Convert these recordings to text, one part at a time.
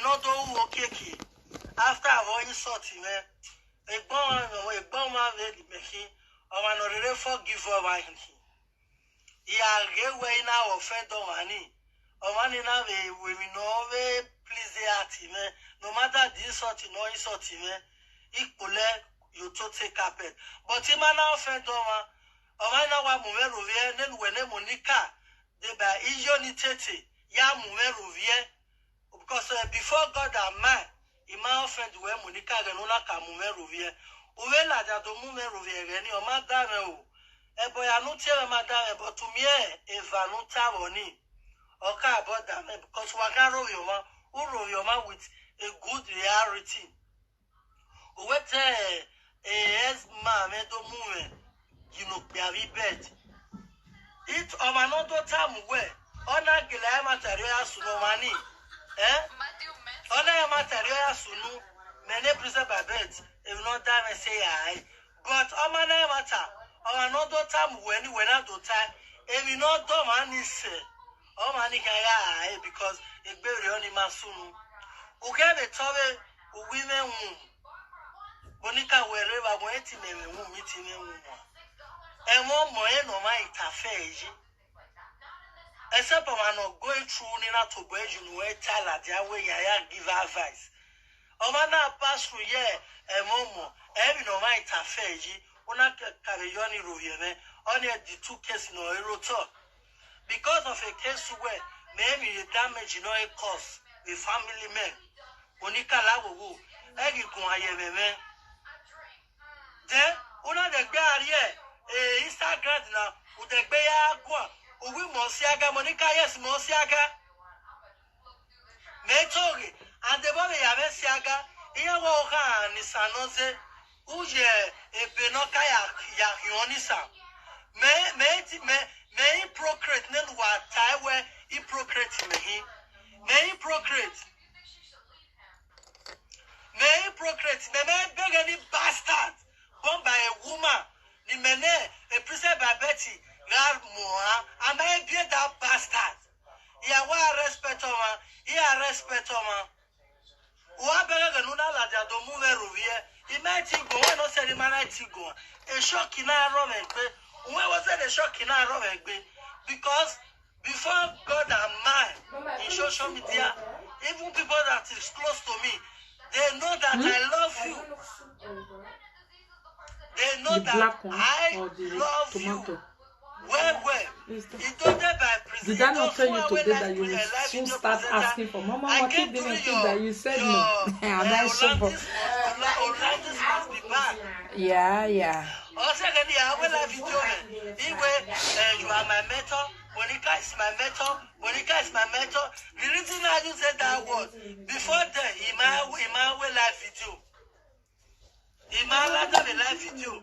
not do okay. After I insult him, a bomb man making, or an already forgive over him. He are way now offend on money. Or money now we know please at him. No matter the insult, no insult him. Equally, you to take carpet. But him now offend on or I know what Mumerovia, then when Monica, they by Ijonitete, Ya Mumerovia, because before God and man, he might offend where Monica and Unaka Mumerovia. Uwela that the Mumerovia, any or Madame. A boy, I don't tell Madame, but to me, if I don't tell on him, or car about that, because Wakaro Yoma with a good reality. What as mamma do move, you know, very bad. It on another time where honor Gilea material Sunomani, honor material Sunu, many present by bed, if not done, I say I, but on my matter. On another time when I do time, if you not do money say, oh money can because it bury only Masunu. Who can the tower women womb? Monica wherever waiting in a womb meeting in womb. And one more no my interface. Except when I'm not going through Nina to Belgium where Tyler their way I give advice. Oh man, I pass through here and more. Every no my interface. Una carrioni rovieme only the 2 cases no eroto because of a case where maybe the damage no cause the family men Monica lawo egi kun ayeme men then una de gbe ariye Instagram na u de gbe ya gwa owi mo siaga Monica yes mo siaga metori and the boy ya me siaga iya wo kan ni sanoze Uje e benoka ya yonisa. Me procreate nen wa taiwe I procreate me. Me procreate. Me beg any bastard born by a woman. Ni mene a prisoner by Betty. Gal moa. I may be that bastard. Ya wa respect oma. Ya respect oma. Wa bega nuna la dia do move rovie. Imagine go no say the man go. A shock in our Roman. When was it a shock in our Roman? Because before God and man in social media, even people that is close to me, they know that I love you. They know that I love tomato. You. Well. Did I not tell you today that you will soon start asking for Mama? What did you think that you said no? I'm super. Yeah. Also, I will have you you are my mentor. Monica is my mentor. The reason I just said that word before that, Ima will live video. Ima live video.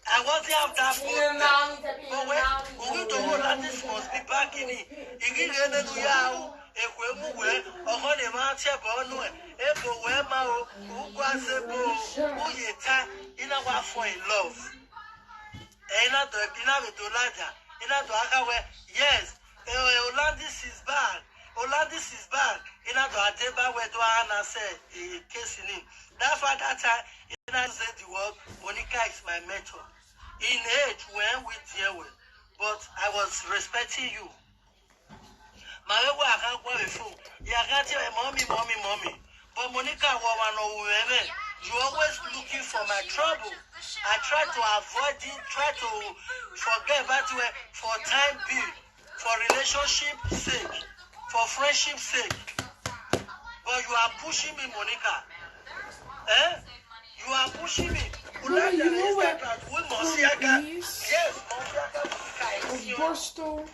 I wasn't have that but when we don't know that this must be back in it. You give you if we move or on a match, if we are who was a who you tie in our fall in love. And not the dinner with Olanda. In that yes, Olandis is bad. In that Adeba where Doana said a case in him. That's why that time I said the word Monica is my mentor. In age when we deal with, but I was respecting you. My I can't go before. You can't tell mommy. But Monica, you always looking for my trouble. I try to avoid it, try to forget about it for time being, for relationship sake, for friendship sake. But you are pushing me, Monica. You are pushing me. Well, you know where yes, Boston.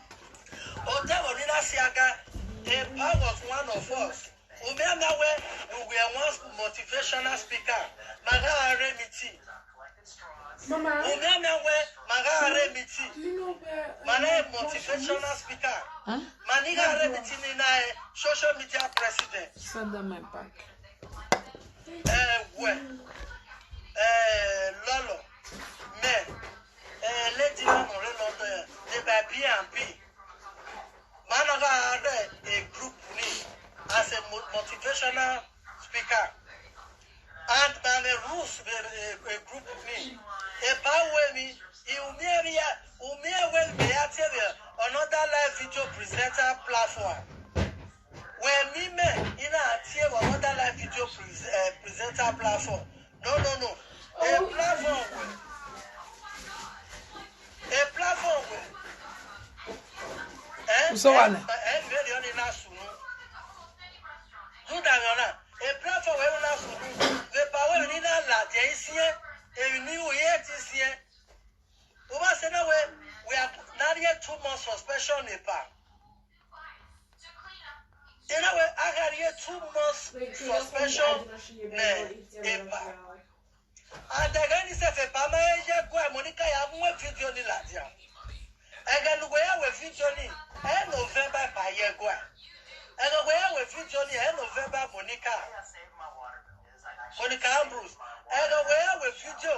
Paul was one of us. We were once motivational speaker. Mama, do you know where motivational speaker? Huh? Social media president. Send them my back. Where? Lolo, me, Lady London, they by B&B. Man, I had a group as a motivational international speaker. And my rules group me. A power me, another live video presenter platform. When me in another live video presenter platform. No. A platform. So on. A platform where the power in la we are not yet 2 months suspension NEPA. You know, I had here 2 months suspension NEPA. And the guy is a Pama Monica, I have more video in Latia. I can go with video in November by Yagua. And where with video in November, Monica Ambrose. And where with video.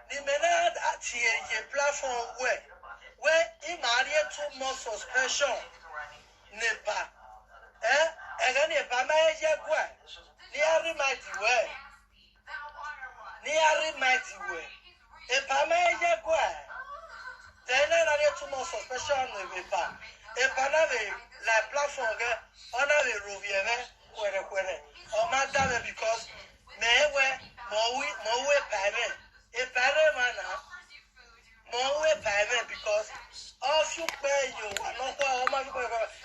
The menad at a platform where in Maria 2 months suspension NEPA. And then a Pamaya Gua. Nearly mighty way. A Pamaya Gua. Then another 2 months suspension NEPA. A Panave, la platform, honor the Ruvier, or Madame, because Mewe, Mowe Payment. A parent more payment because all you pay you are not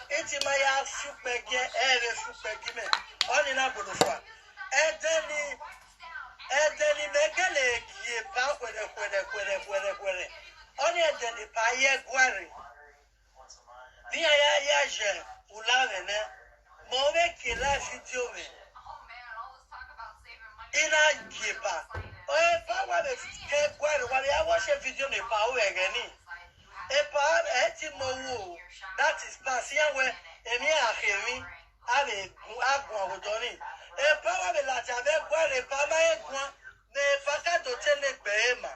it's my ass you pay every super given on in a Budufa. And then make a leg back with a only then the Paya Guari. Via Ulavene, Move Kila video me. In a gipa. Power the while I watch a video in power again. A power that is passing where Emia Hemi, Ave, Agua, Doni. A power the Latave, where a Pama, the Pacato Tele Behema.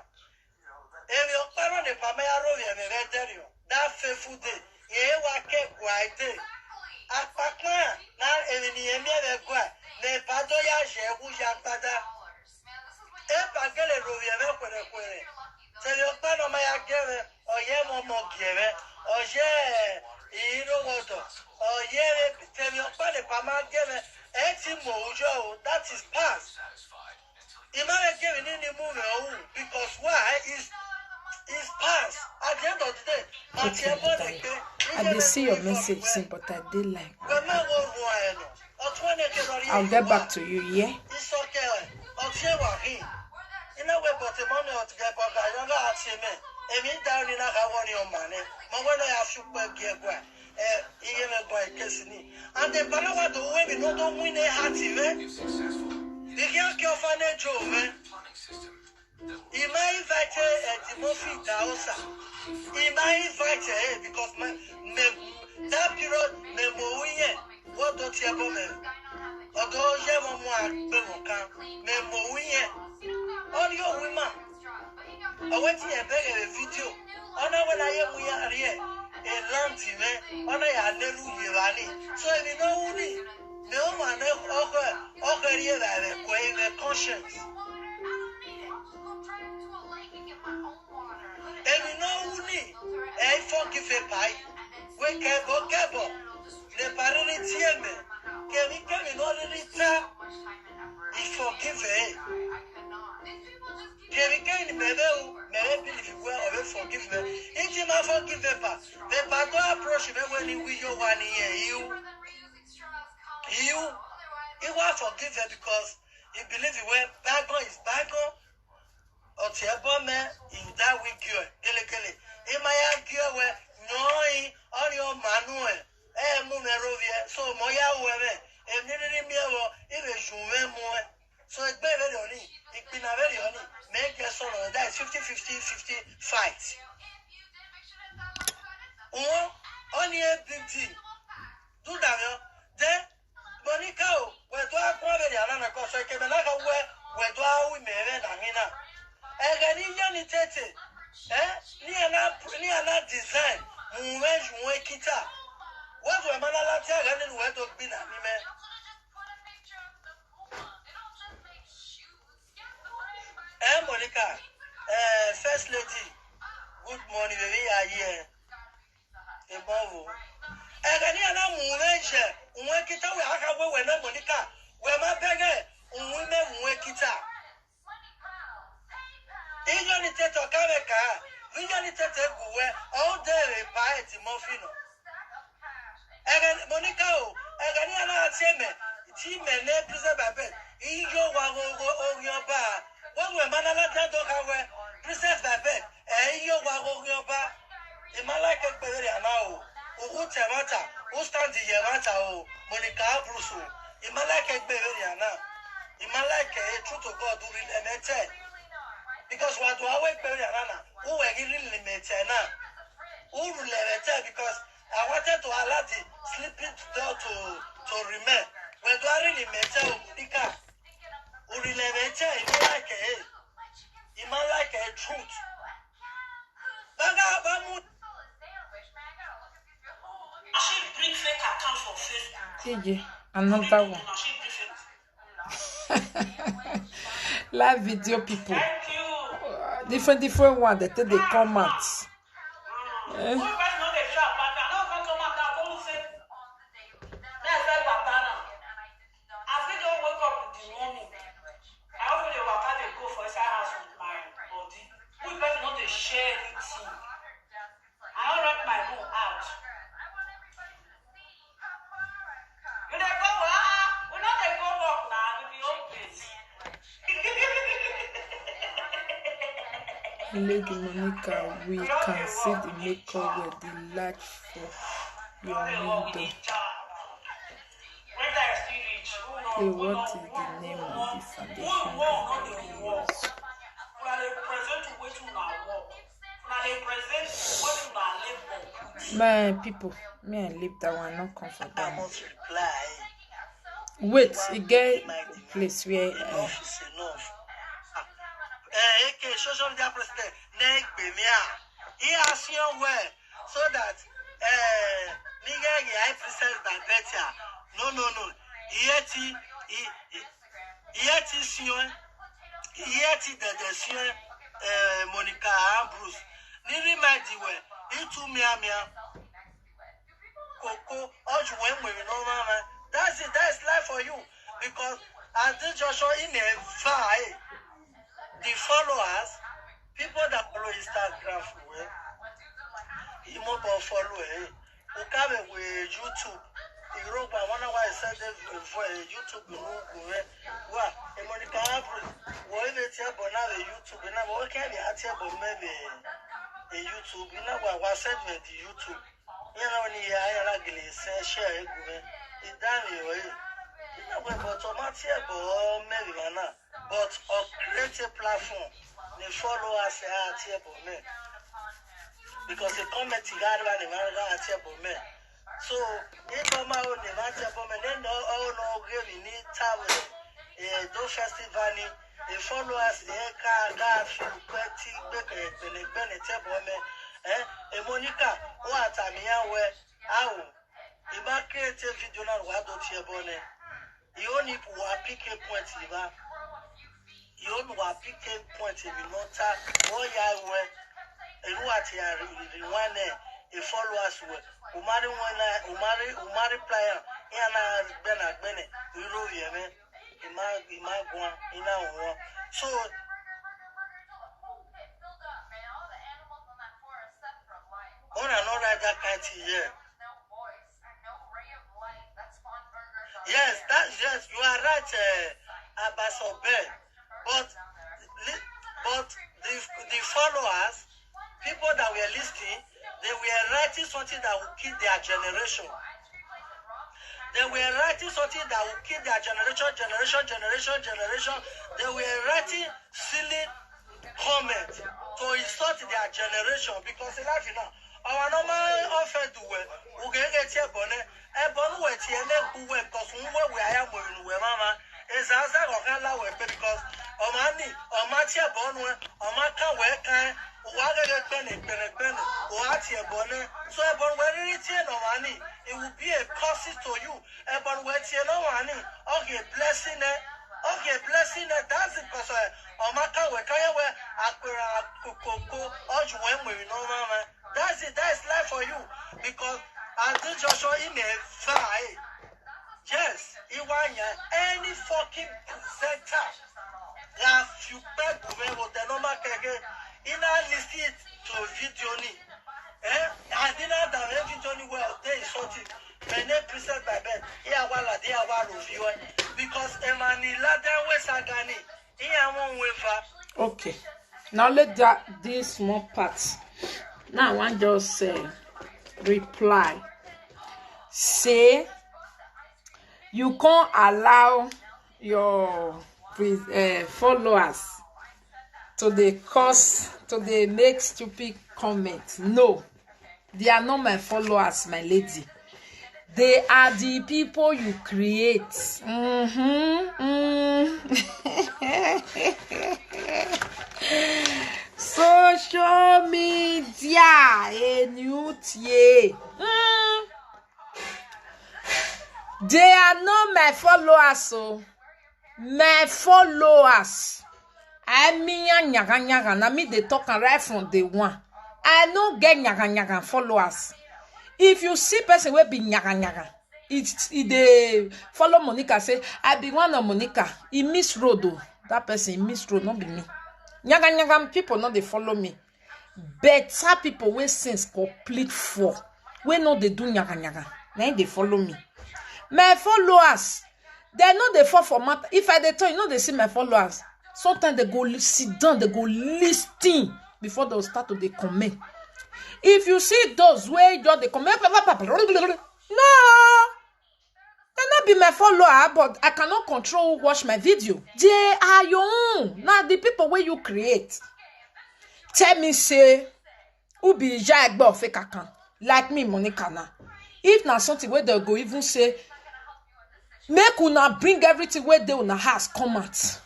If your parent, the Pamea Rovia, the Veterio, that faithful day, ye were kept white day. At Pacma, now Emia the Gua, the Padoya, Japada. Epa gele rovieve kwere. Tell your pan on my agave, or ye momo give, or ye iro water, or ye tell your pan if I'm give eti mojo, that is past. You might have given any movie because why is past at the end of the day. I did see your message, but I did like. I'll get back to you, yeah? It's okay. In a way, but the money to get back, I don't know how to me. If you down in a your money, my when I have super gear, even by Cassini. And the Panawa do women not win a hearty, man. The young financial man. He might invite Timothy Dausa. He might invite because that period, Memoye, what don't you have? Although all your women, I went to a video. On our way, a lanty, on a little so if you know, no one of conscience. And you know, I forgive a pie. We can't go cable. The parent can we come in all the time? He forgive it. Can we come in maybe if you will forgive me? It's my forgive the don't approach me when you will 1 year. You will forgive her because you believe you were back is back on. Or Tiabome, you die with you. Delicately. In my idea, where knowing all your manual. Mumerovia, so Moya women, and nearly me, if you more. So it's very only, it's been a very only, make a son of that 50 fight. Only a big thing. Do that, then Monica, where do I call it? I don't know, so I came like a where do I marry Nina? And then you take it, near not design, Mume Kita. What were Manalatia and where to be? Niger, Uwekita, we have when Monica, where my beggar, women Uwekita. Ijonite to Kameka, Vijonite to Gue, all day by the Mofino. Again, Monica, Agania Teme, Team and Nepisa Babet, Ijo Wago Yoba, one way Manala Dokawe, Princess Babet, Ijo Wago Yoba, Imalaka Periana, Utamata, Ustandi Yamata, Monica Brusu, Imalaka Periana, Imalaka, true to God, who will emete. Because what do I wait Periana, who are really limited now? Who will limit because I wanted to allow the sleeping door to remain. When do I really matter, Monica? Who will limit it like a truth. She bring fake account for Facebook. Another one. Live video people. Different one that they come out. Lady Monica, we can see the makeup with the light for your window. Hey, what is the name of the foundation that you use? My people, me and leave that one, not comfortable. Wait, you get the place where social media president neck bemia. He has your way so that nigga I present by better. No. Yeti sion yeti the sion Monica Bruce. Niri Madiwe, itu mia Coco, when we know mama. That's it, that's life for you. Because as this Joshua in a fight. The followers, people that follow Instagram, you must follow who come with YouTube. Europe, I wonder why I said for YouTube. What? Monica April, what is it about YouTube? And what can be at maybe a YouTube? You know what said with the YouTube? You know, when you are like share it done you. You know, but automatic, maybe not. But create a platform, they follow us at me. Because they comment together and they me. So, if I'm out in the me, then all we need to do festival, they follow us, they can't Monica, what I'm here, how? If I create a video, what do you want? You only pick a point, you only pick a point if you not what you wear, and what you are one a followers with Umari player, and Bennett, we roll you, man. So, on another that kind of year. Yes, you are right, Abasobe. But the followers, people that were listening, they were writing something that would kill their generation. They were writing something that would kill their generation. They were writing silly comments to insult their generation because they like, you know, our normal offer do we get here, bonnet. Because we are mama is as I because Omani or Matia Bonwe or Maka Weka, Wagga what your bonnet. So upon where it's no money, it will be a cost to you. Upon where it's no money, okay, blessing it. Okay, blessing it. That's it because Omaka Weka, where Akura Coco, or when we know, mama. That's it, that's life for you because. And this Joshua in a fry. Yes, he want any fucking presenter. La super gouvernement, the normal keke. In a listen to video ni. I didn't have a video ni where they sorted. My name present by Ben. Here wala they are review because Emani Laden Wesagani. Here one wafer. Okay. Now let this small part. Now I want just reply. Say you can't allow your followers to the make stupid comments. No, they are not my followers, my lady. They are the people you create. Social media, a new tier. They are not my followers, so my followers. I mean, nyaga na me they talk right from day one. I no get nyaga followers. If you see person will be nyaga, it they follow Monica say I be one of Monica. He miss road though. That person miss road, not be me. Nyaga people not they follow me. Better people wey sense complete for. We know they do nyaga. Now they follow me. My followers, they know they fall for matter. If I they tell you, know they see my followers. Sometimes they go sit down, they go listen before they start to they comment. If you see those where just they comment, no, they not be my follower, but I cannot control who watch my video. They are your own. Now the people where you create. Tell me say, who be Jaigbo fake account like me, Monica now. If now something where they go even say, make una bring everything where they una house come out.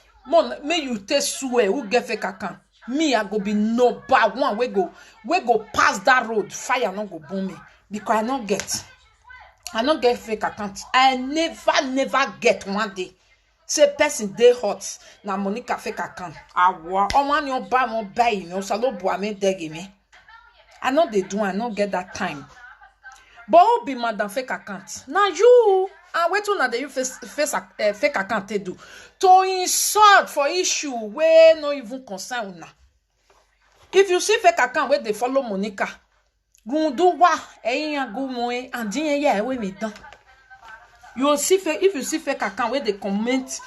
May you taste swear who get fake account. Me, I go be number one. We go pass that road. Fire not go burn me because I not get fake account. I never get one day. Say person dey hot na Monica fake account. Awa, o wan you buy me. O salo bo me deg me. I know they do. I not get that time. But who be madam fake account? Now you. And wait till now they use fake account they do to insult for issue where no even concern una. If you see fake account where they follow Monica, gundu wa eyan go mo and din ya we me dan. You see if you see fake account where they comment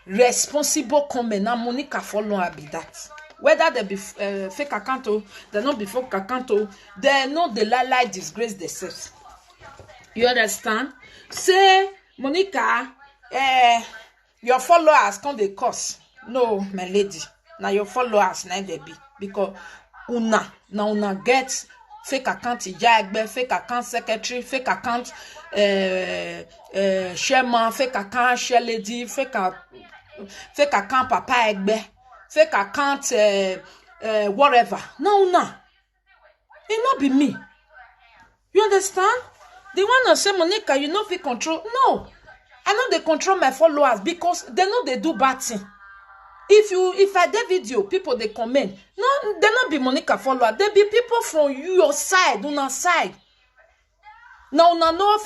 responsible comment na Monica follow her be that. Whether they be fake account or they not be fake account or they know they lie disgrace themselves. You understand? Say Monica, your followers come they curse. No, my lady. Now your followers now they be because una get fake account Ijagbe, fake account secretary, fake account chairman, fake account share lady, fake account Papa Egbe, fake account whatever. No. It not be me. You understand? The one that say Monica, you know fit control. No, I know they control my followers because they know they do bad thing. If I do video, people they comment. No, they not be Monica follower. They be people from your side, una side. Now una no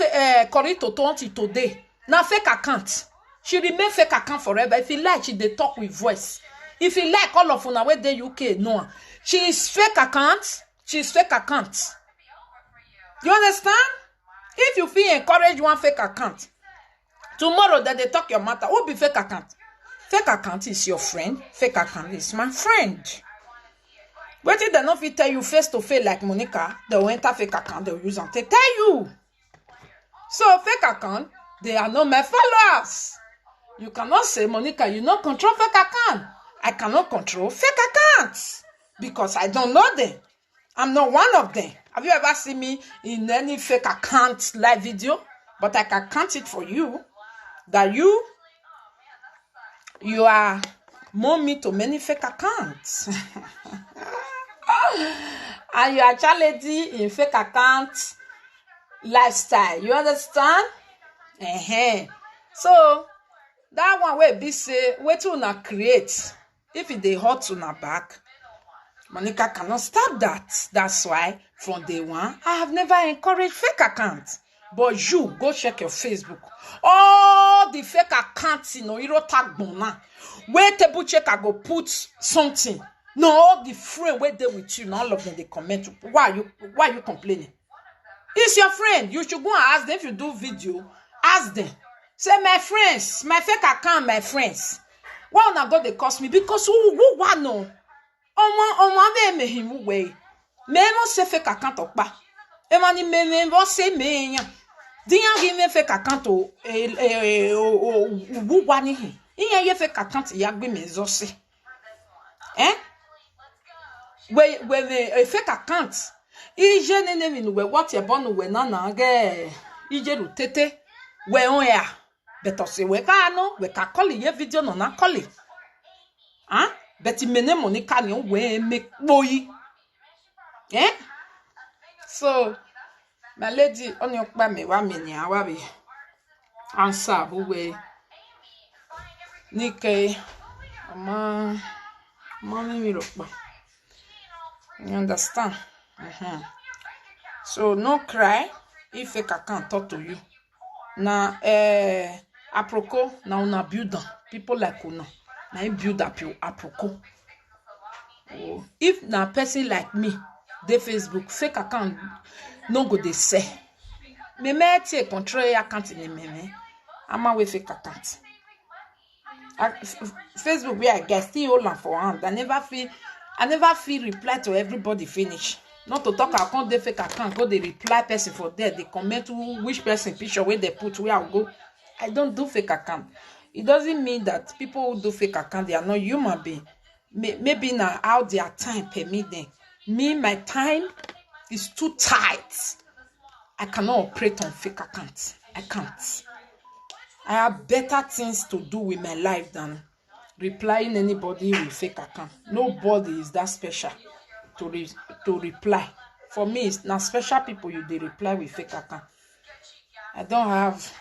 Corito 20 today. Now fake account. She remain fake account forever. If you like, she they talk with voice. If you like all of una where they UK, no. She is fake account. She is fake account. You understand? If you feel encourage one fake account, tomorrow that they talk your matter, who be fake account? Fake account is your friend. Fake account is my friend. But if they not fit tell you face to face like Monica, they will enter fake account, they will use and they tell you. So fake account, they are not my followers. You cannot say, Monica, you not control fake account. I cannot control fake accounts because I don't know them. I'm not one of them. Have you ever seen me in any fake account live video? But I can count it for you that you are more me to many fake accounts. And you are challenging in fake account lifestyle. You understand? So that one way be say, wait till una create. If it they hot to na back, Monica cannot stop that. That's why from day one, I have never encouraged fake accounts. But you go check your Facebook. All the fake accounts, you don't tag bona. Where table check, I go put something. No, all the friend where they with you, all of them they comment. Why are you complaining? It's your friend. You should go and ask them if you do video. Ask them. Say, my friends, my fake account, my friends. Why not go they cost me? Because who want no? On me him way. Me no say fake account okpa. E mani me say me. Diyan give me fake account o who wani him. Iyan ye fake account ya gbe me zo se. We a fake account. Ije nene mi we what ye born we na ge. Ije ru tete we on ya. Beto se we ka no we ka call ye video no na call. But mene Monica ni we make boy. So my lady on your pa me wa me ni awabi. Answer bu we. Nike mommy mi ropa. You understand? So no cry if fake account talk to you. Na aproko na una build people like una. Na you build up your aproko. If na person like me, they Facebook fake account no go they say. Me take control your account in me. I'm a fake account. Facebook where I get still hold on for hand. I never feel reply to everybody finish. Not to talk account the fake account, go they reply person for there. They comment to which person picture where they put where I'll go. I don't do fake account. It doesn't mean that people who do fake account, they are not human being. Maybe now how their time permit them. Me, my time is too tight. I cannot operate on fake accounts. I can't. I have better things to do with my life than replying anybody with fake account. Nobody is that special to reply. For me, it's not special people they reply with fake account. I don't have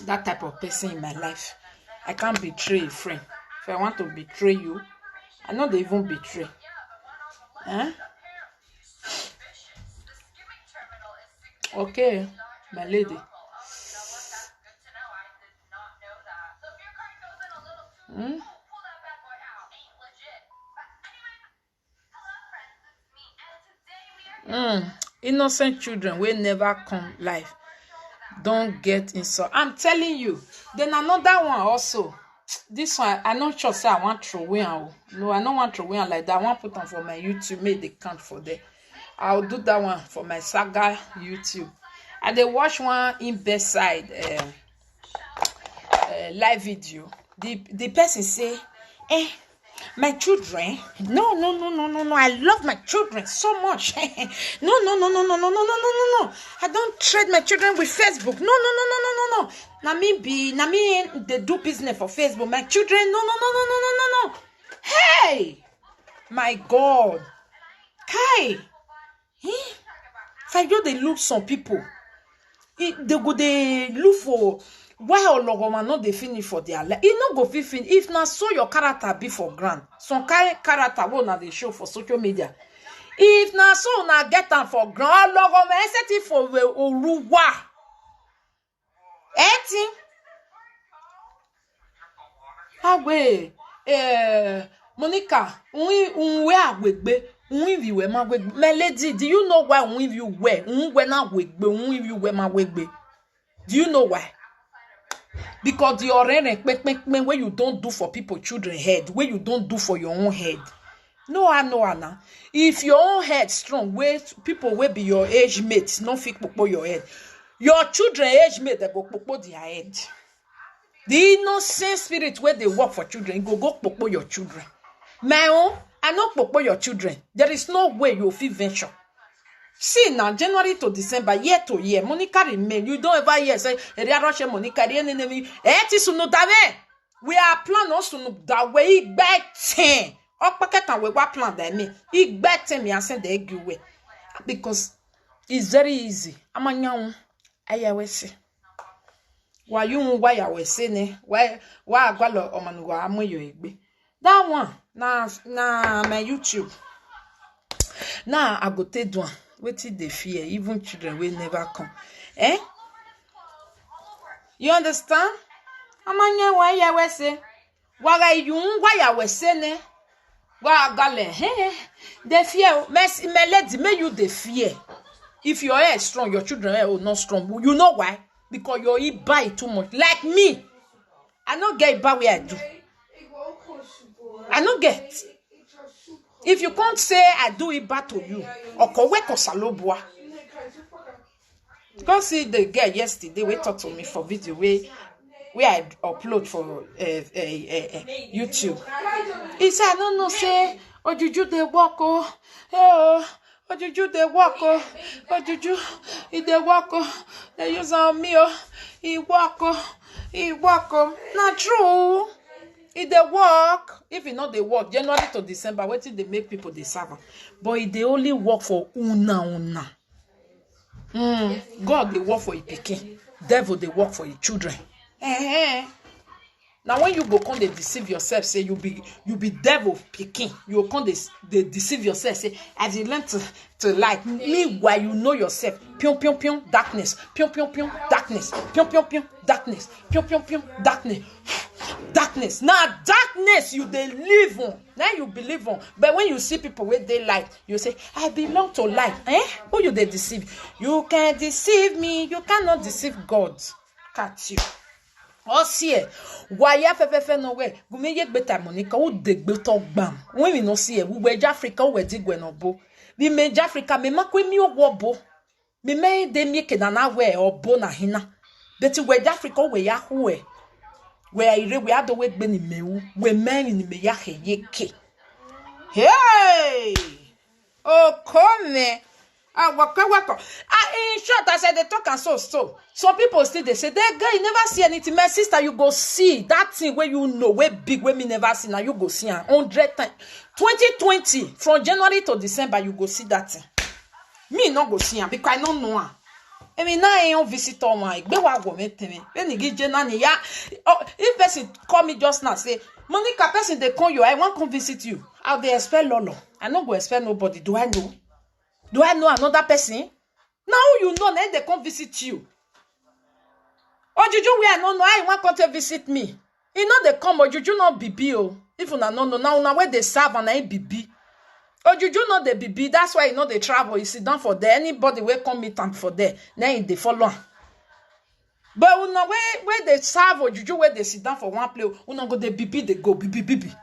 that type of person in my life. I can't betray a friend. If I want to betray you, I know they even betray. Okay, my lady. Innocent children will never come live. Don't get insult. I'm telling you. Then another one also. This one, I'm not sure say I want throw away. No, I don't want throw away like that. I want put on for my YouTube. Make the count for there. I'll do that one for my Saga YouTube. And they watch one in best side live video. The person say, my children, no, I love my children so much. No. I don't trade my children with Facebook. No. Na me they do business for Facebook. My children, no. Hey, my God. Kai. If I go, they look some people. They look for why all of not they finish for their life. It not go finish if not so your character be for grand. Some kind character will not they show for social media. If not so na get them for grand, all of set it for Oruwa. Eti. Monica, we are with be. My lady, do you know why you wear? Do you know why? Because the orange where you don't do for people children head, where you don't do for your own head. No, Anna. If your own head strong, where people will be your age mates, not fit popo your head. Your children age mate they go popo their head. The innocent spirit where they work for children, go popo your children. My own, I not popo your children. There is no way you feel venture. See now, January to December, year to year, Monica remain. You don't ever hear say, Monica, we are plan also that way better. Or packet and we were plan that me. It better me and send the egg away. Because it's very easy. I'm a young, I always say. Why you why I was saying, why I got a man who am with you? That one, na my YouTube. Now I go take one. Wetin dey fear, even children will never come. Eh? You understand? Amanya why ya we say? Waga yun why ya we say ne? Wa gale, they fear. Me lady, may you they fear. If your hair is strong, your children hair will not strong. You know why? Because your eat buy too much. Like me, I don't get it where I do. I don't get. If you can't say I do it bad to you, or correct or salobwa. Go see the girl yesterday. We talked to me for video where I upload for YouTube. He said, I don't know, say, or juju they walk, oh, or juju they walk, or juju, if they walk, they use on me, he walk, not true. If they work, if you know they work, January to December, what did they make people they serve? But if they only work for una. God they work for your pikin, devil they work for your children. Now when you go come they deceive yourself, say you be devil pikin, you come they deceive yourself, say as you learn to light. Meanwhile you know yourself, pion pion pion darkness, pion pion pion darkness, pion pion pion darkness, pion pion pion darkness. Darkness. Now darkness you they live on. Now you believe on. But when you see people with they light, you say, I belong to light. Who you they deceive? You can deceive me. You cannot deceive God. Catch you. See, why ya fe no way? Go me yek beta Monica. Who de beto bam? When we no see it, we were Africa. We dig we no bo. We made Africa. Me makwe mi obo. Me me de mi ke na we obo na hina. But we Africa we ya huwe. We are the way beni meu, we men in me yahe yeke. Hey! Oh, come! Waka. In short, I said they talk and so. Some people still they say, that guy you never see anything. My sister, you go see that thing where you know where big where me never see. Now you go see 100 times. 2020 from January to December, you go see that thing. Me not go see because I don't know. I mean, now I don't visit all my. If person call me just now, say, Monica, person they call you, I want to come visit you. How they expect Lolo? I not go expect nobody. Do I know? Do I know another person? Now you know, then they come visit you. Or Juju, we are no, I want come to visit me. You know they come, or Juju not BB. Oh, if you not know, now where they serve and I BB. Oh, Juju not the BB. That's why you know they travel. You sit down for there. Anybody will come meet them for there. Then they follow. But you know where they serve or Juju where they sit down for one place. You know go the BB. They go BB.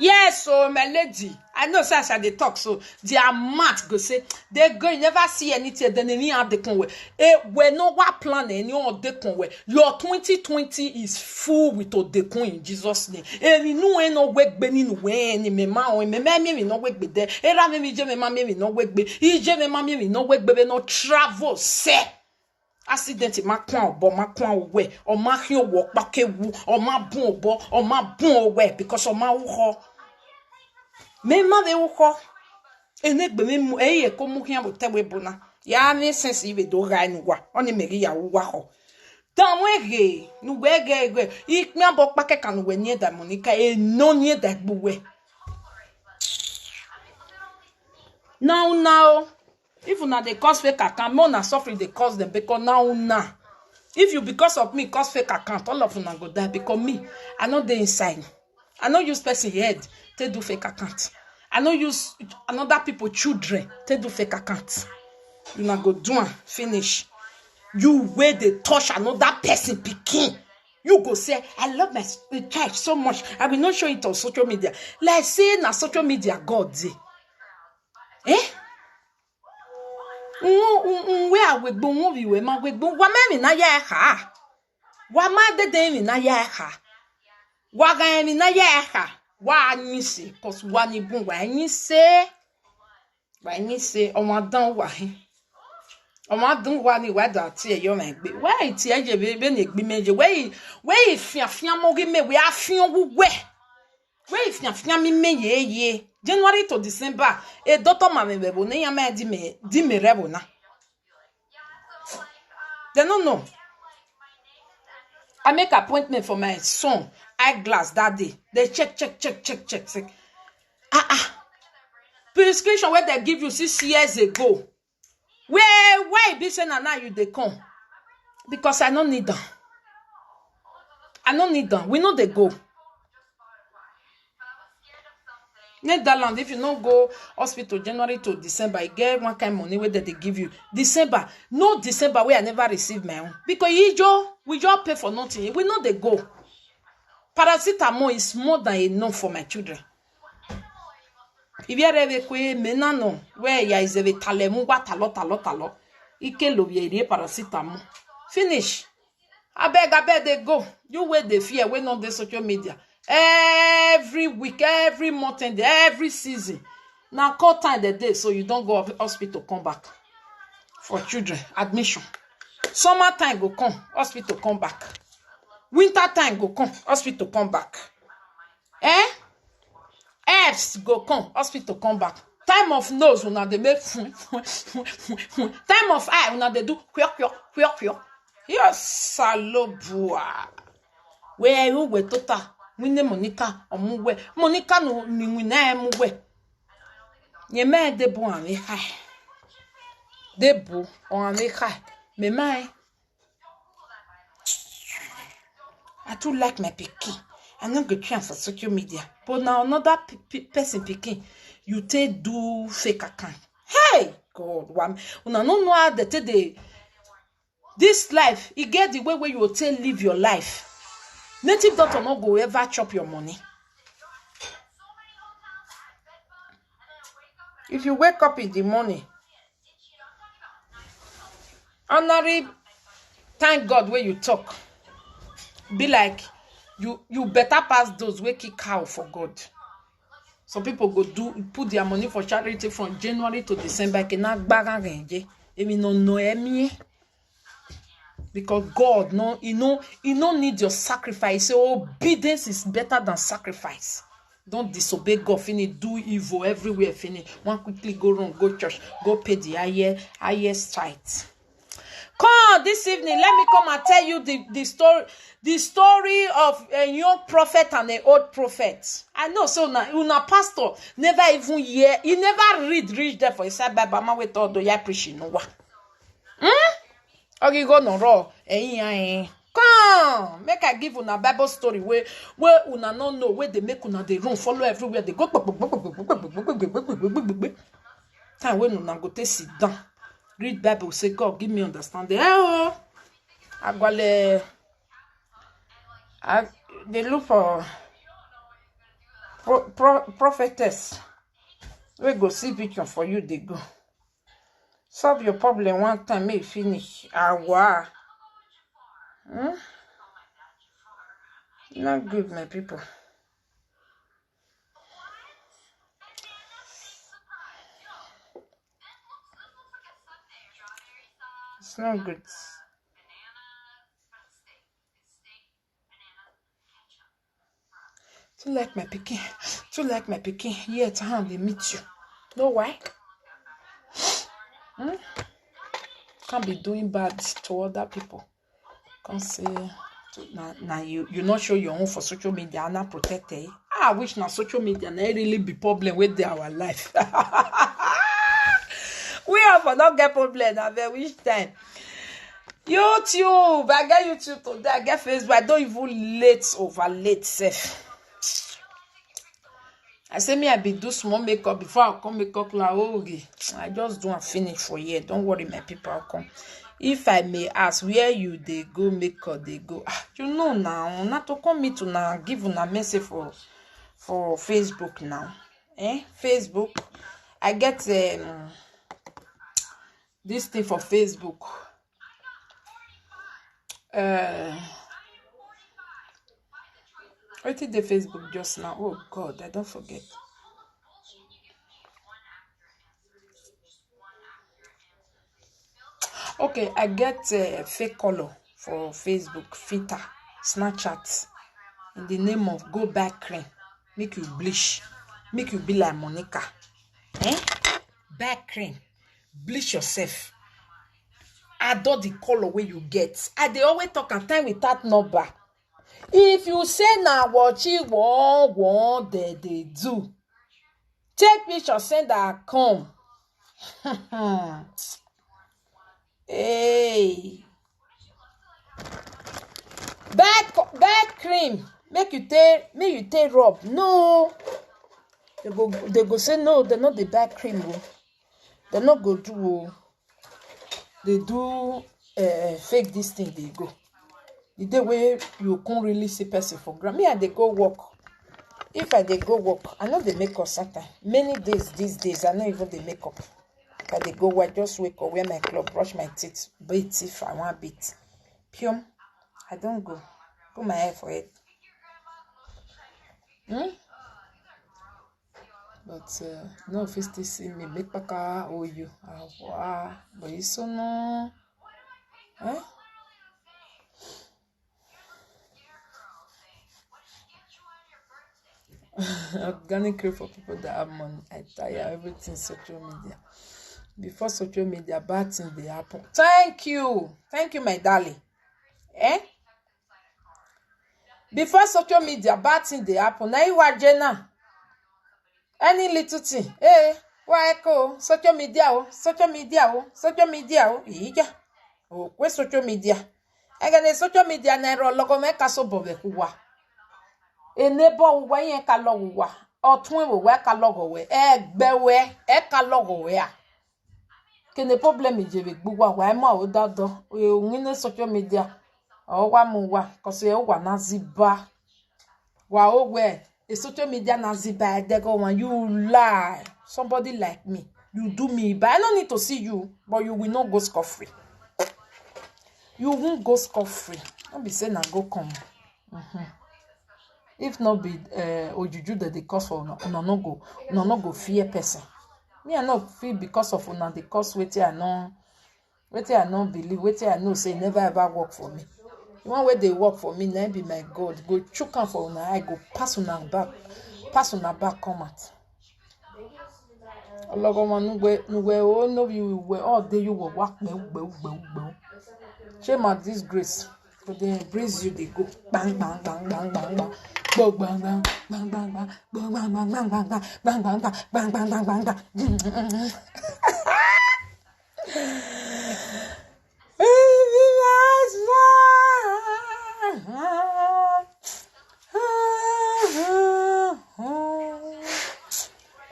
Yes, so my lady, I know say as they talk, so their mat go say they go. You never see anything. Then any have the conway. We no what plan any on the conway. Your 2020 is full with all the coin in Jesus' name. You know no work benin when me ma o me no work be there. Era me je me ma me no work be. Je me ma me no work be no travel say. Accident ma kwa obo ma kwa we o ma hio wo pakewu o ma bun obo o ma bun we because o ma wo me ma de wo enegbe me eye ko mu hia bo tewe bona ya me sense ibe do ga nu wa oni meri ya wo wa ho dan wege nu wege ik mi abo pake kan we nie da Monica e no nie da gbuwe now if una dey cause fake account, more na suffering dey cause them because now. If you because of me cause fake account, all of una go die because me, I no dey inside. I no use person head to do fake account. I no use another people children to do fake account. Una go do am finish. You where they touch another person pikin. You go say, I love my child so much. I will not show it on social media. Like say na social media God dey. Where we go movie we ma we go wa me na ya ha wa ma de mi na ya ha wa ga mi na ya ha wa anyi se cause wa ni bun wa anyi se o ma dan wa hin o ma dun wa ni wa da ti e yo ma gbe wa ti e je be na gbe meje we fiafia mo gi me we afion wu we fiafia mi me ye January to December, a doctor mama bebo ne yama di me rebo na. They don't know. I make appointment for my son eyeglass that day. They check. Prescription where they give you 6 years ago. Why be saying now you they come? Because I don't need them. I don't need them. We know they go. Netherlands, if you don't go hospital January to December, you get one kind of money where they give you. December, no December where I never receive my own. Because we just pay for nothing. We know they go. Paracetamol is more than enough for my children. If you have a menano where ya is a talemu talo. Ike lo ye paracetamol. Finish. I beg they go. You wait the fear when on the social media. Every week, every month, and every season. Now call time the day so you don't go to hospital, come back. For children, admission. Summertime go come, hospital come back. Winter time go come, hospital come back. Herbs go come, hospital come back. Time of nose, una they make time of eye, una they do quick. Yes, salobua. Where you were total. Wine Monica omuwe. Monica no ni wine muwe. Ye me debo an we high. Debo on we high. Me mai. I too like my pikin. I no go try for social media. But now another person pikin, you take do fake account. Hey, God, una no know how they take this life. You get the way where you will take live your life. Native doctor not go ever chop your money. If you wake up in the morning, honorary, thank God where you talk. Be like you better pass those where kick cow for God. Some people go put their money for charity from January to December. Because God, He no need your sacrifice. So obedience is better than sacrifice. Don't disobey God. Finish do evil everywhere. Finish one quickly go wrong, go church, go pay the highest tithe. Come this evening. Let me come and tell you the story of a young prophet and an old prophet. I know so now. Una pastor never even hear. He never reach there for his Bible. Man with all the ya preaching no wa. Okay, go no raw. Come, make I give una Bible story where una no know where they make una they run follow everywhere they go. Time when una go take sit down, read Bible, say God give me understanding. They look for prophetess. We go see picture for you. They go. Solve your problem one time, may finish. Wow. Not good, my people. It's not good. Too like my picking. Yet how they meet you. Know why? Can't be doing bad to other people. Can't say now you not show your own for social media and not protected. I wish now social media not really be problem with our life. We have not get problem at which time. YouTube, I get YouTube today, I get Facebook. I don't even over late safe. I say me I be do small makeup before I come makeup like okay. I just don't finish for here. Don't worry, my people, I'll come. If I may ask where you they go makeup they go. You know now, not to come me to now give una message for Facebook now. Facebook. I get this thing for Facebook. I did the Facebook just now. Oh God, I don't forget. Okay, I get fake color for Facebook, filter, Snapchat, in the name of Go Back Cream. Make you bleach, make you be like Monica. Back cream, bleach yourself. Adore the color where you get. They always talk and time without number. If you say now what you want they do. Take picture, send her come. Hey. Bad cream. Make you take rub. No. They go say no, they're not the bad cream. They're not go do. They do fake this thing, they go. The day where you can't really see person for ground. Me and they go work. If I they go work, I know they make up sometimes. Many days these days, I know even they make up. If I they go work, just wake up, wear my clothes, brush my teeth, bathe if I want beat. Pium, I don't go. Put my hair for it. But no, if you still see me, make paka or you. But you so no. Organic cream for people that have money. I tire everything social media. Before social media, bad things they happen. Thank you, my darling. Before social media, bad things they happen. Now you are Jenna. Any little thing, why echo social media? Yeah. Oh, where's social media? Again, social media na logo me kaso bove kuwa. Enebo we yen ka logo wa. Otun we ka logo we. Egbe we ka logo we a. Kene problem je be gbugwa wa ma o dado. Ngine social media. O wa mu wa cause e wa na ziba. Wa o we the social media na ziba they go when you lie. Somebody like me, you do me, but I don't need to see you, but you will not go scot-free. You won't go scot-free. Don't be saying I go come. If not be ojuju that they cause for no go fear person. Me I not feel because of una the cause wetin I no believe, wetin I know say never ever work for me. The one way they work for me, now be my God. Go choke am for una eye, go pass una back, come out. Ologoma nugwe oh no you were all day you will walk me. Shame at this grace. So they embrace you, they go bang bang bang bang bang bang. Bang bang bang bang bang bang bang bang bang bang bang bang bang bang bang bang bang.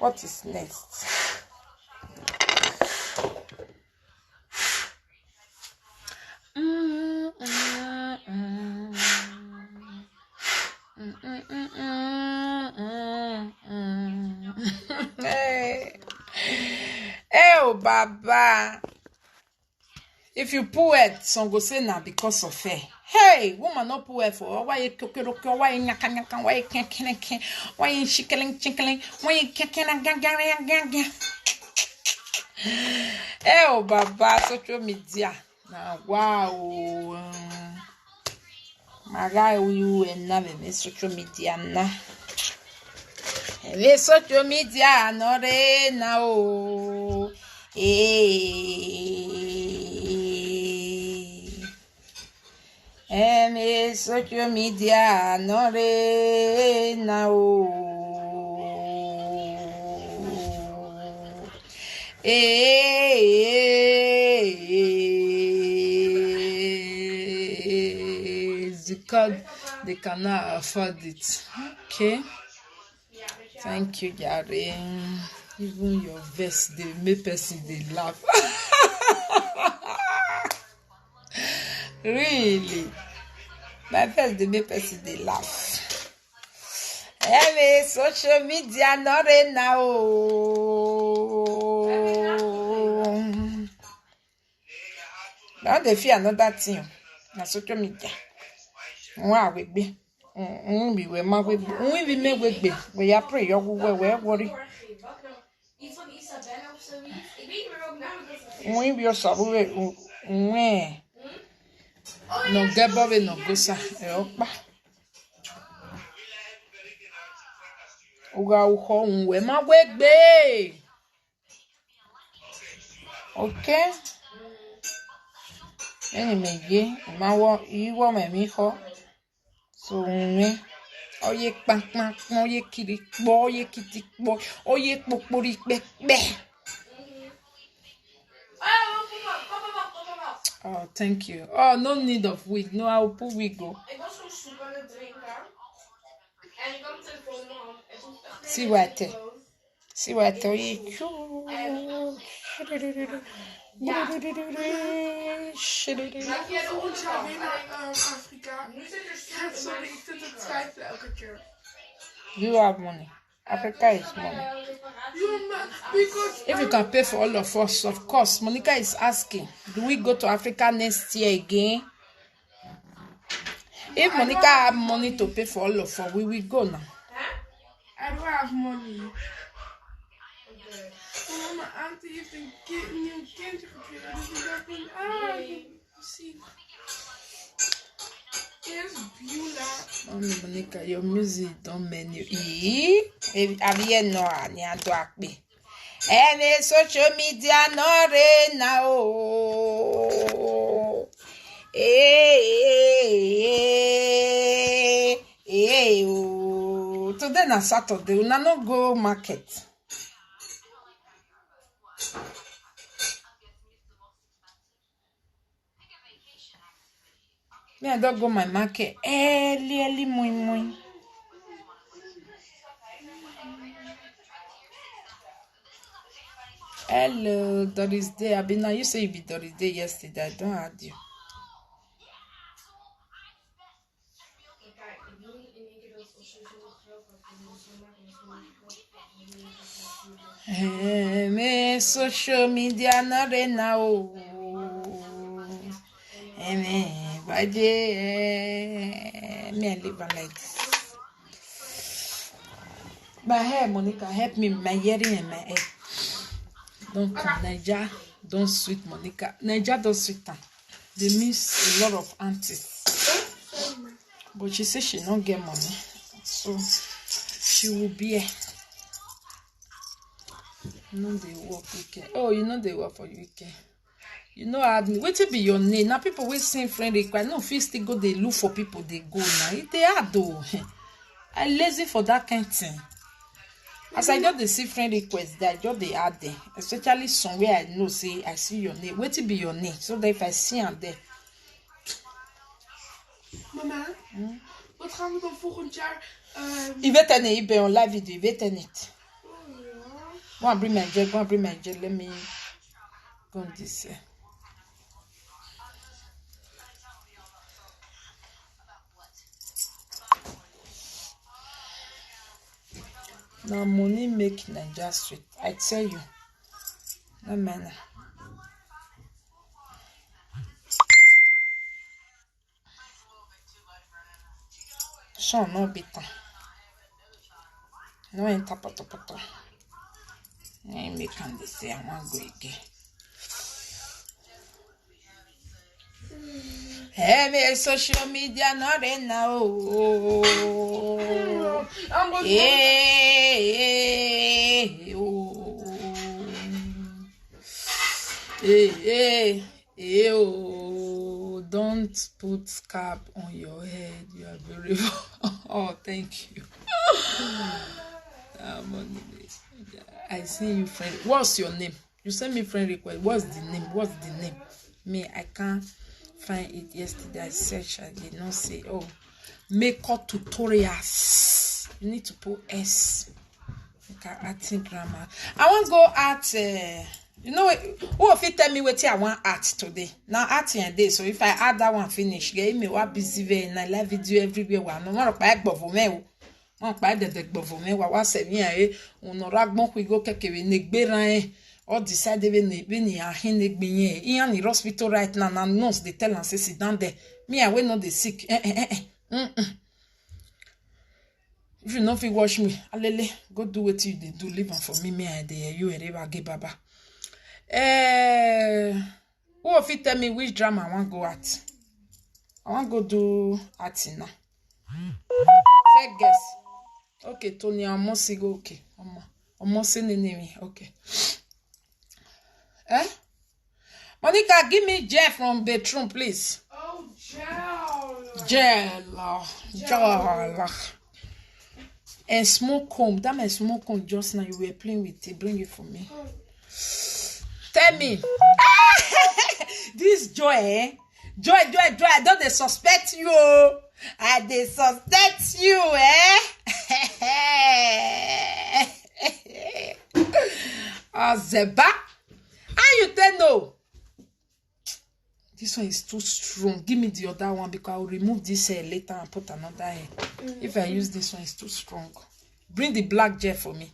What is next? Oh, Baba. If you poet, some go say now because of her. Hey, woman, not poet for why you kokoro, why you nyaka, why you can't, why you chickling, why you gaga. Oh, Baba, social media. Now, wow. My guy, you and never miss social media now. Social media, no re now. Social media, no re now. They cannot afford it. Okay. Thank you, Gary. Even your verse, they make person they laugh. Really? My verse, they make person they laugh. Every social media, not right now. Now they fear another thing. Na social media. Wow, we be. We make we ya pray you we worry. We be osabu we no gebo we no gosa e opa. Uga uho we ma we. Okay. Anyway, ma wo me mi ho. So we Oye kpankpan, oye kirikpo, oye kitikpo, oye kpokporikpekpe. Oh, thank you. Oh, no need of wig. No, I will put wig on. See what I See what I tell you. Maak jij de onzaal weer naar Afrika? Sorry, ik zit te twijfelen elke keer. You have money. Africa is money. If you can pay for all of us, of course. Monica is asking, do we go to Africa next year again? If Monica have money to pay for all of us, we will go now. I don't have money. Mijn auntie heeft een nieuw kindje gekregen. Dus ik dacht van, zie. Eerst Beulah. Monica, your music don't menu. Abiye no ani ado akpe. Any social media no re na o. Today na Saturday, una no go market. Me, I don't go my market early, muy. Hello, Doris Day. Abina, you say you be Doris Day yesterday. I don't add you. Me social media not now. Me baje me live like this. My hair, Monica, help me. My earring and my hair. Don't come, Niger. Don't sweet Monica. Niger don't sweet her. They miss a lot of aunties. But she says she don't get money. So she will be here. You know they work weekend. Oh, you know they work for weekend. You know, wait till be your name. Now people will send friend request. No, if still go, they look for people, they go now. It they are though. I lazy for that kind of thing. As I just see friend request, that just they add there. Especially somewhere I know, say I see your name. Wait till be your name. So that if I see them there. Mama, wat gaan we dan volgend jaar? Il va tenir, il va on live video, il va tenir. Go and bring my gel, go and bring my gel. Let me go on this. Now money make Nigeria sweet. I tell you. No man. Sean no bitter. No enter poto. I make can say I want go again. Hey, me social media not in now. Don't put cap on your head. You are very. Oh, thank you. I see you, friend. What's your name? You send me friend request. What's the name? Me, I can't find it yesterday. I searched. I did not say. Oh, makeup tutorials. You need to put S. Okay, acting grammar. I want to go at. You know, who if you tell me what I want art today? Now arting a day. So if I add that one finish, get me what busy very and I live video everywhere. One no more back for me. On pa de for me. Wa se mi e on ragbon ku go kekere negberan all decide be ni ahin negbiyen. In the hospital right now, na nurse they tell am say sit down there. Me I we no dey sick. If you no fit watch me, alele go do what you dey do. Leave am for me. Me I dey you ever get baba. Who if you tell me which drama I want go at? I want go do acting now. Say guess. Okay, Tony, I must go. Okay, almost in the name. Okay. Monica, give me gel from bedroom, please. Oh, gel. Gel. And smoke comb. That my smoke comb just now you were playing with it. Bring it for me. Tell me. This joy, eh? Joy. I don't they suspect you. I they suspect you, eh? Zeba. How you tell no? This one is too strong. Give me the other one because I will remove this hair later and put another hair. If I use this one, it's too strong. Bring the black gel for me.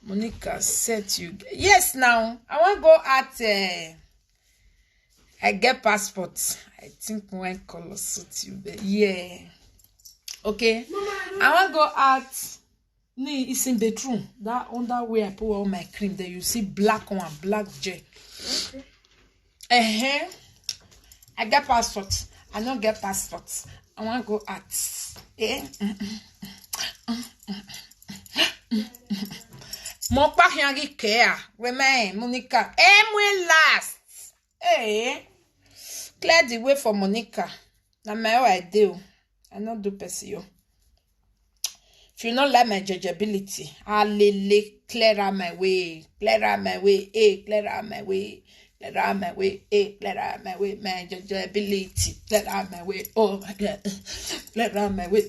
Monica said you. Yes, now. I want to go at... I get passport. I think one color suits you. But yeah. Okay. I want to go at... It's in bedroom. That under where I put all my cream. There you see black one, black gel. Okay. I get passport. I don't get passport. I want to go at. Mon pas rien qui care. Remain, Monica. Moi last. Clear the way for Monica. Na my idea. I not do persio. If you don't like my judgeability, I'll clear out my way. Clear out my way. Clear out my way. Clear out my way. Clear out my way. My judgeability. Clear out my way. Oh my God. Clear out my way.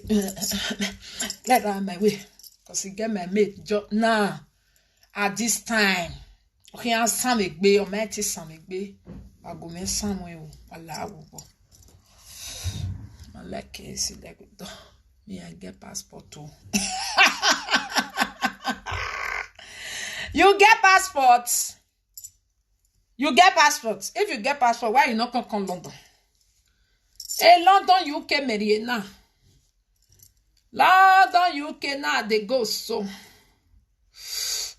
Clear out my way. Because you get my mate job now. At this time. Okay, I'm Sam Egbe. I'm Mighty Sam Egbe. I go me somewhere. Allah. I like it. See like it. Me, I get passport too. You get passport. You get passport. If you get passport, why you not come London? Hey, London, UK, Mariana. London, UK, now they go so.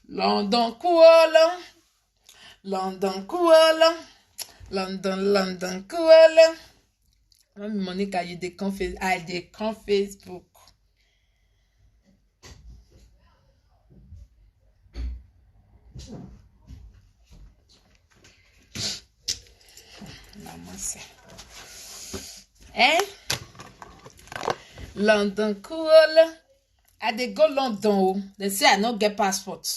London, Kuala. London, Kuala. London, Kuala. Monica, you dey confess. I dey come Facebook. London cool. I dey go London. They say I not get passport.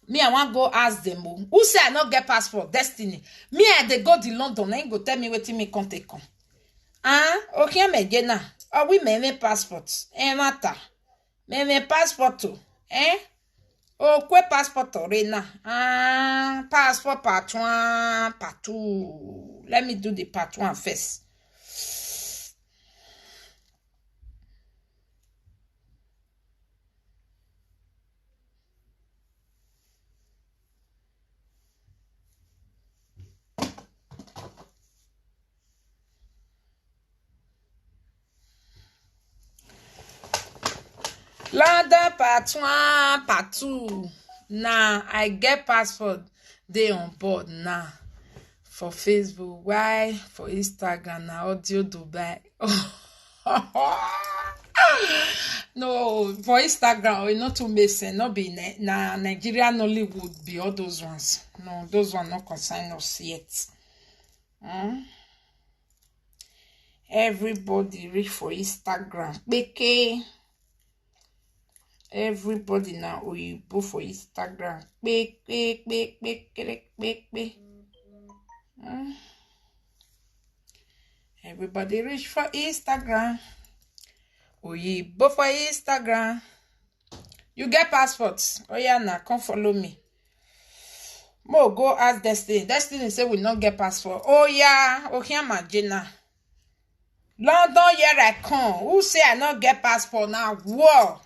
Me, I want go ask them. Who say I not get passport? Destiny. Me, I dey go the London. Ain't go tell me wetin me come take on. Okay, me gena. Oh, oui, me passport. Mata. Me passport too. Oh, quoi passport rena? Passport part 1, part 2. Let me do the part 1 first. London part 1, part 2. Now I get passport. They on board now. For Facebook, why? For Instagram, now audio Dubai. No, for Instagram, we not too messy. Not be na Nigerian Nollywood be all those ones. No, those ones not concern us yet. Everybody reach for Instagram. Beke. Everybody now Oyibo for Instagram. Everybody reach for Instagram. Oyibo for Instagram. You get passports. Oh yeah, now come follow me. Mo go ask Destiny. Destiny say we not get passport. Oh yeah, okay, Magina. London here I come. Who say I not get passport now? Whoa.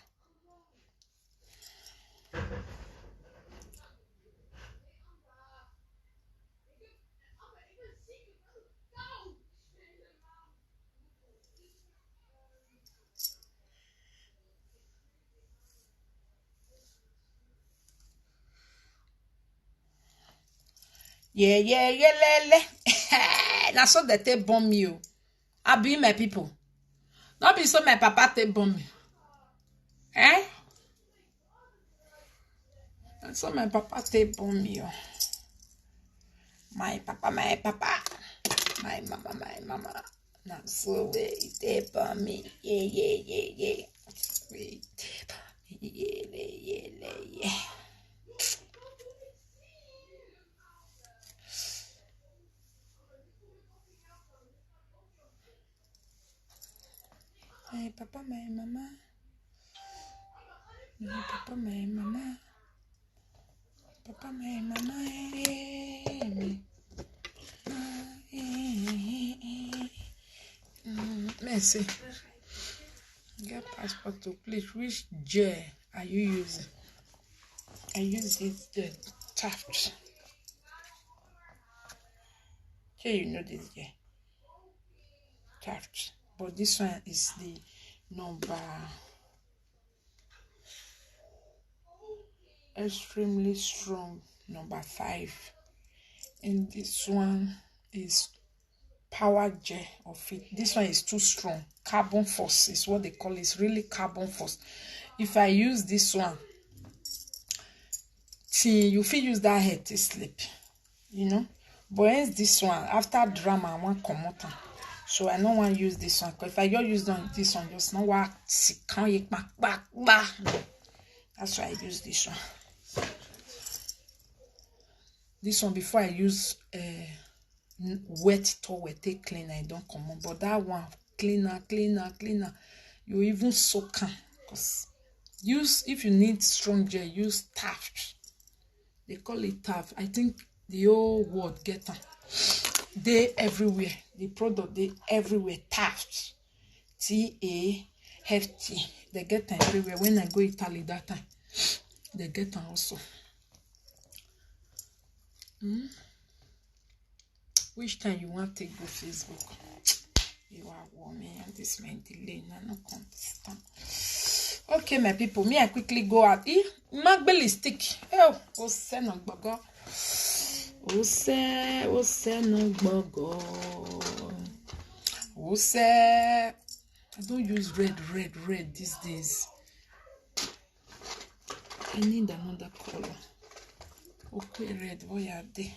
Yeah, lele. Now so that they bomb you. I be my people. Not be so my papa they bomb me. And so my papa they bomb me. My papa. My mama. Now so they bomb me. Yeah. Wait, My papa, my mama. My papa, my mama. Papa, my mama. Merci. Get passport to please. Which gel are you using? I use this Taft. Here you know this gel. Taft. But this one is the number extremely strong, number 5. And this one is power gel of it. This one is too strong. Carbon force is what they call it. It's really carbon force. If I use this one, see, you feel use that head to sleep, you know. But hence this one, after drama, I want come out. So I don't want to use this one. Because if I just use this one, just not work. That's why I use this one. This one, before I use wet towel, take clean, I don't come on. But that one, cleaner. You even soak them. Because if you need strong gel, use Taft. They call it Taft. I think the whole world get them. They everywhere. The product they everywhere. Taft. T-A-F-T. They get them everywhere. When I go Italy that time, they get them also. Which time you want to take go Facebook? You are warming and this man delay. I no understand. Okay, my people, me I quickly go out. Magbeli stick. Oh, ose no gbogo. Ose no gbogo. Ose. I don't use red these days. I need another color. Okay, red. What are they?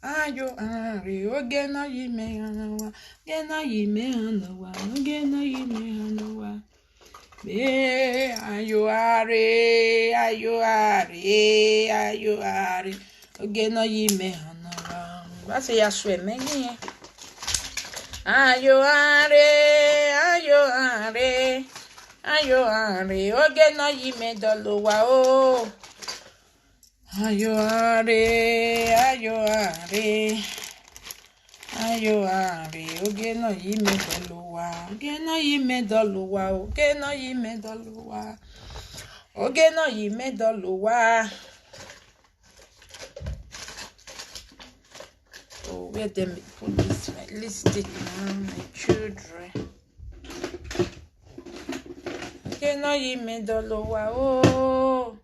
Ayo ari oge no yime hanawa, ge no yime hanawa, oge no yime hanawa. Be ayo ari, oge no yime hanawa. Basi ya swe mengi. Ayo ari, oge no yime dolowa o. Ayo are, oge no yime dolowa, oge no yime dolowa, oge no yime dolowa, oge no yime dolowa. Oh, where them put this my lipstick on my children. Oge no yime dolowa, oh.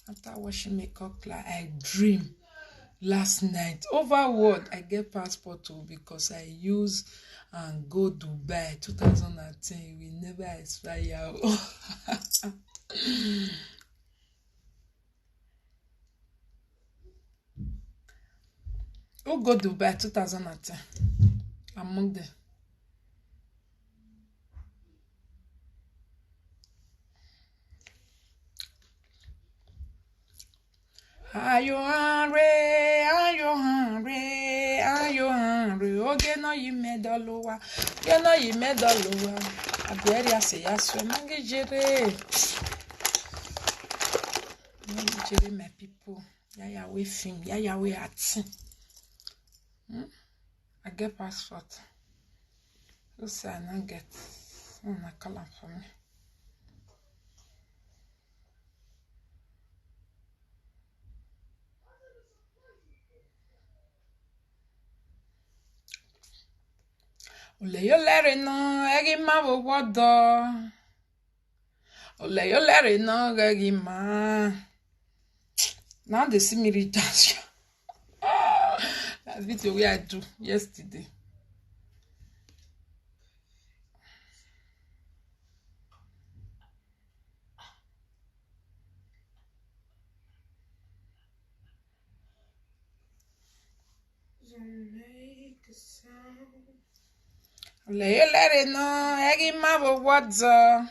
After washing makeup class, I dream last night. Over what I get passport to because I use and go Dubai 2010. We never expire. Who go Dubai 2010? Among them. Ayo hungry, oge no yime dolowa, oge no yime dolowa. Aberi ase yaso mangijere. My people, Yaya we film. Yaya we acting. I get passport. You say I not get. Oh, na call am for me. Ole yo lere no, egi ma wo wodo. Ole yo lere no, egi ma. Now they see me dance. That video we I do yesterday. Don't make a sound. Ole yo lere no, egi ma wo wodo.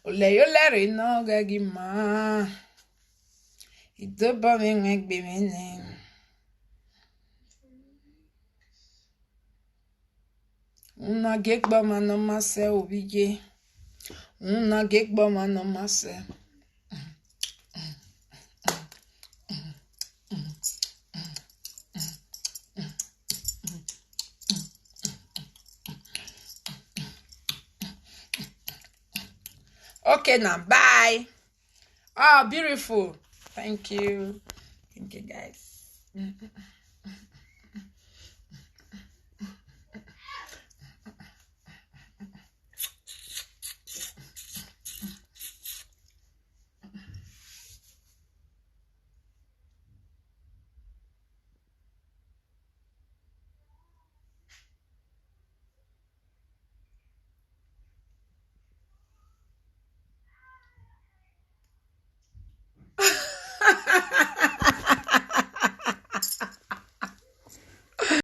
Ole yo lere no, egi ma. Idoba me ngbe me ne. Una gekba mano mase obije. Una gekba mano mase. Okay now, bye. Oh, beautiful. Thank you. Thank you, guys.